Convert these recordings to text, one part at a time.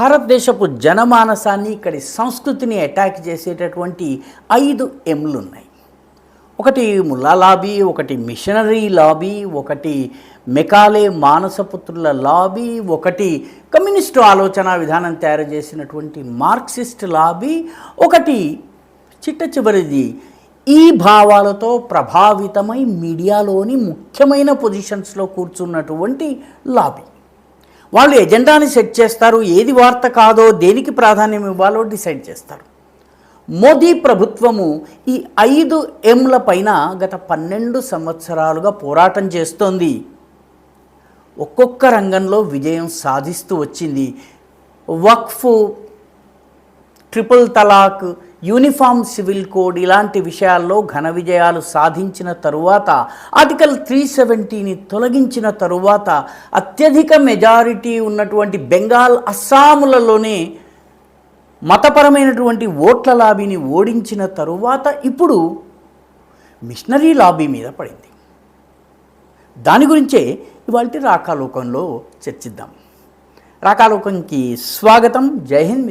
భారతదేశపు జనమానసాన్ని, ఇక్కడి సంస్కృతిని అటాక్ చేసేటటువంటి 5 ఎంలు ఉన్నాయి. ఒకటి ముల్లా లాబీ, ఒకటి మిషనరీ లాబీ, ఒకటి మెకాలే మానసపుత్రుల లాబీ, ఒకటి కమ్యూనిస్టు ఆలోచన విధానం తయారు చేసినటువంటి మార్క్సిస్ట్ లాబీ, ఒకటి చిట్ట చివరిది ఈ భావాలతో ప్రభావితమై మీడియాలోని ముఖ్యమైన పొజిషన్స్లో కూర్చున్నటువంటి లాబీ. వాళ్ళు ఎజెండాని సెట్ చేస్తారు, ఏది వార్త కాదో దేనికి ప్రాధాన్యం ఇవ్వాలో డిసైడ్ చేస్తారు. మోదీ ప్రభుత్వము ఈ 5 ఎంల పైన గత 12 సంవత్సరాలుగా పోరాటం చేస్తోంది. ఒక్కొక్క రంగంలో విజయం సాధిస్తూ వచ్చింది. వక్ఫ్, ట్రిపుల్ తలాక్, యూనిఫామ్ సివిల్ కోడ్ ఇలాంటి విషయాల్లో ఘన విజయాలు సాధించిన తరువాత, ఆర్టికల్ 370ని తొలగించిన తరువాత, అత్యధిక మెజారిటీ ఉన్నటువంటి బెంగాల్, అస్సాములలోనే మతపరమైనటువంటి ఓట్ల లాబీని ఓడించిన తరువాత ఇప్పుడు మిషనరీ లాబీ మీద పడింది. దాని గురించే ఇవాళ రాకాలోకంలో చర్చిద్దాం. రాకాలోకంకి స్వాగతం. జై హింద్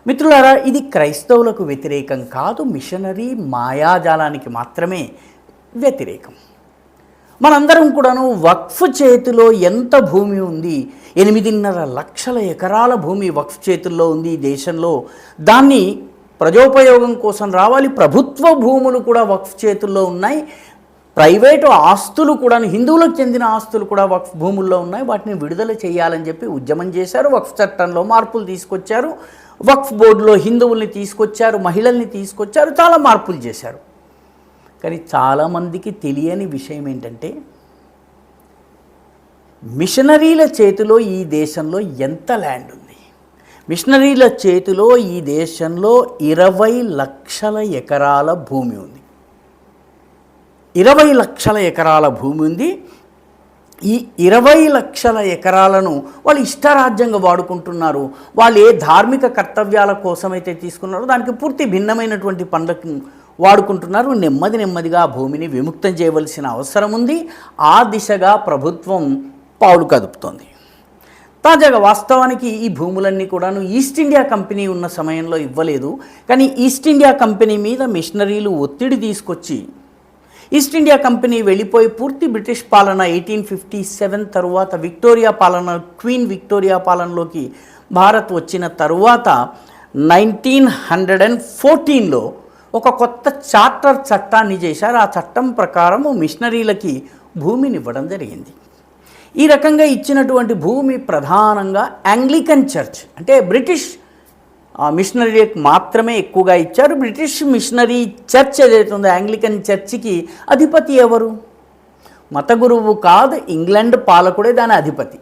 మిత్రులారా, ఇది క్రైస్తవులకు వ్యతిరేకం కాదు, మిషనరీ మాయాజాలానికి మాత్రమే వ్యతిరేకం. మనందరం కూడాను వక్ఫ్ చేతిలో ఎంత భూమి ఉంది, 8.5 లక్షల ఎకరాల భూమి వక్ఫ్ చేతుల్లో ఉంది ఈ దేశంలో. దాన్ని ప్రజోపయోగం కోసం రావాలి. ప్రభుత్వ భూములు కూడా వక్ఫ్ చేతుల్లో ఉన్నాయి. ప్రైవేటు ఆస్తులు కూడా, హిందువులకు చెందిన ఆస్తులు కూడా వక్ఫ్ భూముల్లో ఉన్నాయి. వాటిని విడుదల చేయాలని చెప్పి ఉద్యమం చేశారు. వక్ఫ్ చట్టంలో మార్పులు తీసుకొచ్చారు. వక్ఫ్ బోర్డులో హిందువుల్ని తీసుకొచ్చారు, మహిళల్ని తీసుకొచ్చారు, చాలా మార్పులు చేశారు. కానీ చాలామందికి తెలియని విషయం ఏంటంటే, మిషనరీల చేతిలో ఈ దేశంలో ఎంత ల్యాండ్ ఉంది. మిషనరీల చేతిలో ఈ దేశంలో 20 లక్షల ఎకరాల భూమి ఉంది. 20 లక్షల ఎకరాల భూమి ఉంది. ఈ 20 లక్షల ఎకరాలను వాళ్ళు ఇష్టారాజ్యంగా వాడుకుంటున్నారు. వాళ్ళు ఏ ధార్మిక కర్తవ్యాల కోసమైతే తీసుకున్నారో దానికి పూర్తి భిన్నమైనటువంటి పనులకు వాడుకుంటున్నారు. నెమ్మదిగా ఆ భూమిని విముక్తం చేయవలసిన అవసరం ఉంది. ఆ దిశగా ప్రభుత్వం పావులు కదుపుతోంది. తాజాగా వాస్తవానికి ఈ భూములన్నీ కూడాను ఈస్ట్ ఇండియా కంపెనీ ఉన్న సమయంలో ఇవ్వలేదు. కానీ ఈస్ట్ ఇండియా కంపెనీ మీద మిషనరీలు ఒత్తిడి తీసుకొచ్చి ఈస్ట్ ఇండియా కంపెనీ వెళ్ళిపోయి పూర్తి బ్రిటిష్ పాలన 1857 తరువాత విక్టోరియా పాలన, క్వీన్ విక్టోరియా పాలనలోకి భారత్ వచ్చిన తరువాత 1914లో ఒక కొత్త చార్టర్ చట్టాన్ని చేశారు. ఆ చట్టం ప్రకారము మిషనరీలకి భూమిని ఇవ్వడం జరిగింది. ఈ రకంగా ఇచ్చినటువంటి భూమి ప్రధానంగా యాంగ్లికన్ చర్చ్, అంటే బ్రిటిష్ మిషనరీకి మాత్రమే ఎక్కువగా ఇచ్చారు. బ్రిటిష్ మిషనరీ చర్చ్ ఏదైతే ఉందో యాంగ్లికన్ చర్చికి అధిపతి ఎవరు? మత గురువు కాదు, ఇంగ్లాండ్ పాలకుడే దాని అధిపతి.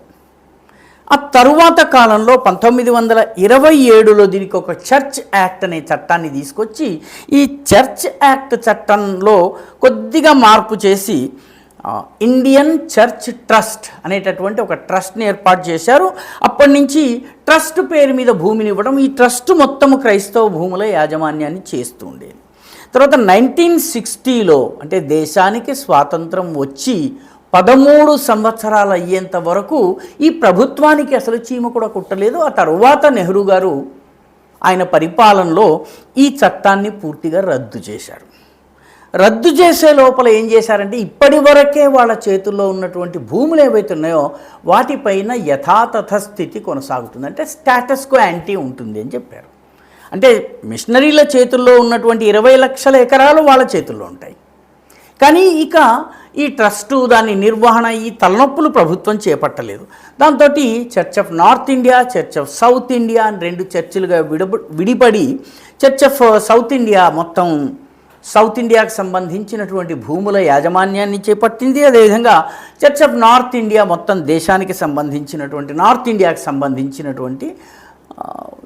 ఆ తరువాత కాలంలో 1927లో దీనికి ఒక చర్చ్ యాక్ట్ అనే చట్టాన్ని తీసుకొచ్చి ఈ చర్చ్ యాక్ట్ చట్టంలో కొద్దిగా మార్పు చేసి ఇండియన్ చర్చ్ ట్రస్ట్ అనేటటువంటి ఒక ట్రస్ట్ని ఏర్పాటు చేశారు. అప్పటి నుంచి ట్రస్ట్ పేరు మీద భూమిని ఇవ్వడం, ఈ ట్రస్ట్ మొత్తము క్రైస్తవ భూముల యాజమాన్యాన్ని చేస్తూ ఉండేది. తర్వాత 1960లో అంటే దేశానికి స్వాతంత్రం వచ్చి 13 సంవత్సరాలు అయ్యేంత వరకు ఈ ప్రభుత్వానికి అసలు చీమ కూడా కుట్టలేదు. ఆ తరువాత నెహ్రూ గారు ఆయన పరిపాలనలో ఈ చట్టాన్ని పూర్తిగా రద్దు చేశారు. రద్దు చేసే లోపల ఏం చేశారంటే, ఇప్పటి వరకే వాళ్ళ చేతుల్లో ఉన్నటువంటి భూములు ఏవైతే ఉన్నాయో వాటిపైన యథాతథ స్థితి కొనసాగుతుంది, అంటే స్టాటస్ కో యాంటీ ఉంటుంది అని చెప్పారు. అంటే మిషనరీల చేతుల్లో ఉన్నటువంటి 20 లక్షల ఎకరాలు వాళ్ళ చేతుల్లో ఉంటాయి. కానీ ఇక ఈ ట్రస్టు, దాని నిర్వహణ, ఈ తలనొప్పులు ప్రభుత్వం చేపట్టలేదు. దాంతో church of north India, church of south India అని 2 చర్చిలుగా విడిపడి చర్చ్ ఆఫ్ సౌత్ ఇండియా మొత్తం సౌత్ ఇండియాకు సంబంధించినటువంటి భూముల యాజమాన్యాన్ని చేపట్టింది. అదేవిధంగా చర్చ్ ఆఫ్ నార్త్ ఇండియా మొత్తం దేశానికి సంబంధించినటువంటి, నార్త్ ఇండియాకి సంబంధించినటువంటి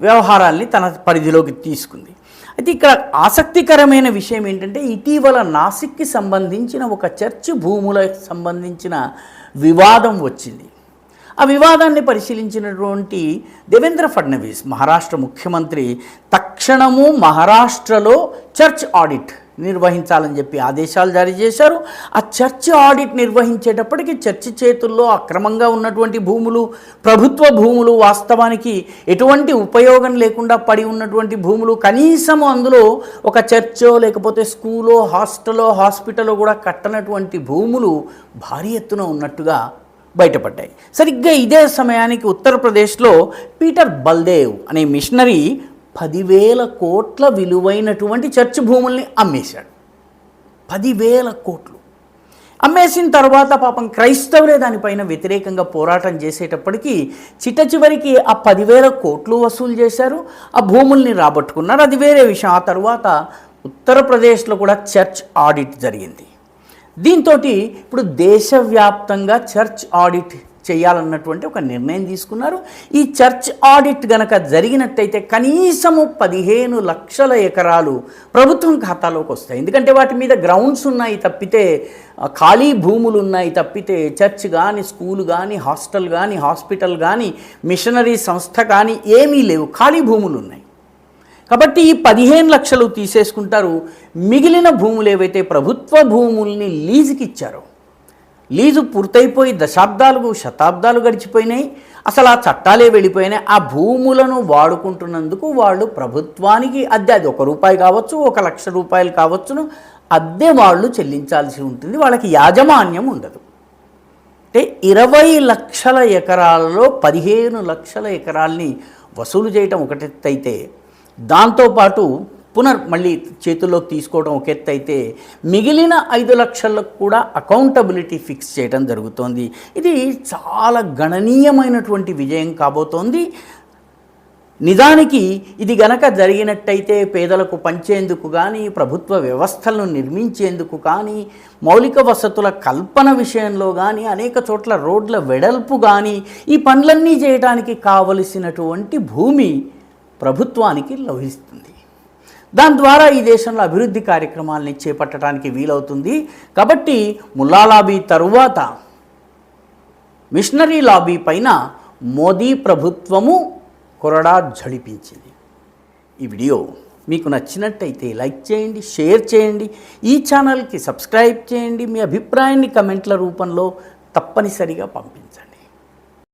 వ్యవహారాల్ని తన పరిధిలోకి తీసుకుంది. అయితే ఇక్కడ ఆసక్తికరమైన విషయం ఏంటంటే, ఇటీవల నాసిక్కి సంబంధించిన ఒక చర్చి భూములకు సంబంధించిన వివాదం వచ్చింది. ఆ వివాదాన్ని పరిశీలించినటువంటి దేవేంద్ర ఫడ్నవీస్, మహారాష్ట్ర ముఖ్యమంత్రి, తక్షణము మహారాష్ట్రలో చర్చ్ ఆడిట్ నిర్వహించాలని చెప్పి ఆదేశాలు జారీ చేశారు. ఆ చర్చ్ ఆడిట్ నిర్వహించేటప్పటికి చర్చి చేతుల్లో అక్రమంగా ఉన్నటువంటి భూములు, ప్రభుత్వ భూములు, వాస్తవానికి ఎటువంటి ఉపయోగం లేకుండా పడి ఉన్నటువంటి భూములు, కనీసం అందులో ఒక చర్చో లేకపోతే స్కూలో, హాస్పిటలో కూడా కట్టనటువంటి భూములు భారీ ఎత్తున ఉన్నట్టుగా బయటపడ్డాయి. సరిగ్గా ఇదే సమయానికి ఉత్తరప్రదేశ్లో పీటర్ బల్దేవ్ అనే మిషనరీ 10,000 కోట్ల విలువైనటువంటి చర్చ్ భూముల్ని అమ్మేశాడు. 10,000 కోట్లు అమ్మేసిన తర్వాత పాపం క్రైస్తవులే దానిపైన వ్యతిరేకంగా పోరాటం చేసేటప్పటికీ చిట్టచివరికి ఆ 10,000 కోట్లు వసూలు చేశారు, ఆ భూముల్ని రాబట్టుకున్నారు. అది వేరే విషయం. ఆ తర్వాత ఉత్తరప్రదేశ్లో కూడా చర్చ్ ఆడిట్ జరిగింది. దీంతో ఇప్పుడు దేశవ్యాప్తంగా చర్చ్ ఆడిట్ చేయాలన్నటువంటి ఒక నిర్ణయం తీసుకున్నారు. ఈ చర్చ్ ఆడిట్ గనక జరిగినట్టయితే కనీసము 15 లక్షల ఎకరాలు ప్రభుత్వం ఖాతాలోకి వస్తాయి. ఎందుకంటే వాటి మీద గ్రౌండ్స్ ఉన్నాయి తప్పితే, ఖాళీ భూములు ఉన్నాయి తప్పితే, చర్చ్ కానీ, స్కూల్ కానీ, హాస్టల్ కానీ, హాస్పిటల్ కానీ, మిషనరీ సంస్థ కానీ ఏమీ లేవు, ఖాళీ భూములు ఉన్నాయి. కాబట్టి ఈ 15 లక్షలు తీసేసుకుంటారు. మిగిలిన భూములు ఏవైతే ప్రభుత్వ భూముల్ని లీజుకి ఇచ్చారో, లీజు పూర్తయిపోయి దశాబ్దాలు, శతాబ్దాలు గడిచిపోయినాయి, అసలు ఆ చట్టాలే వెళ్ళిపోయినాయి. ఆ భూములను వాడుకుంటున్నందుకు వాళ్ళు ప్రభుత్వానికి అద్దె, అది ₹1 కావచ్చు, ₹1,00,000 కావచ్చును, అద్దె వాళ్ళు చెల్లించాల్సి ఉంటుంది. వాళ్ళకి యాజమాన్యం ఉండదు. అంటే 20 లక్షల ఎకరాలలో 15 లక్షల ఎకరాల్ని వసూలు చేయటం ఒకటెత్తైతే, దాంతోపాటు మళ్ళీ చేతుల్లోకి తీసుకోవడం ఒక ఎత్తు అయితే, మిగిలిన 5 లక్షలకు కూడా అకౌంటబిలిటీ ఫిక్స్ చేయడం జరుగుతోంది. ఇది చాలా గణనీయమైనటువంటి విజయం కాబోతోంది. నిజానికి ఇది గనక జరిగినట్టయితే పేదలకు పంచేందుకు కానీ, ప్రభుత్వ వ్యవస్థలను నిర్మించేందుకు కానీ, మౌలిక వసతుల కల్పన విషయంలో కానీ, అనేక చోట్ల రోడ్ల వెడల్పు కానీ, ఈ పనులన్నీ చేయడానికి కావలసినటువంటి భూమి ప్రభుత్వానికి లభిస్తుంది. దాని ద్వారా ఈ దేశంలో అభివృద్ధి కార్యక్రమాలని చేపట్టడానికి వీలవుతుంది. కాబట్టి ముల్లా లాబీ తరువాత మిషనరీ లాబీ పైన మోదీ ప్రభుత్వము కొరడా ఝళిపించింది. ఈ వీడియో మీకు నచ్చినట్టయితే లైక్ చేయండి, షేర్ చేయండి, ఈ ఛానల్కి సబ్స్క్రైబ్ చేయండి. మీ అభిప్రాయాన్ని కమెంట్ల రూపంలో తప్పనిసరిగా పంపించండి.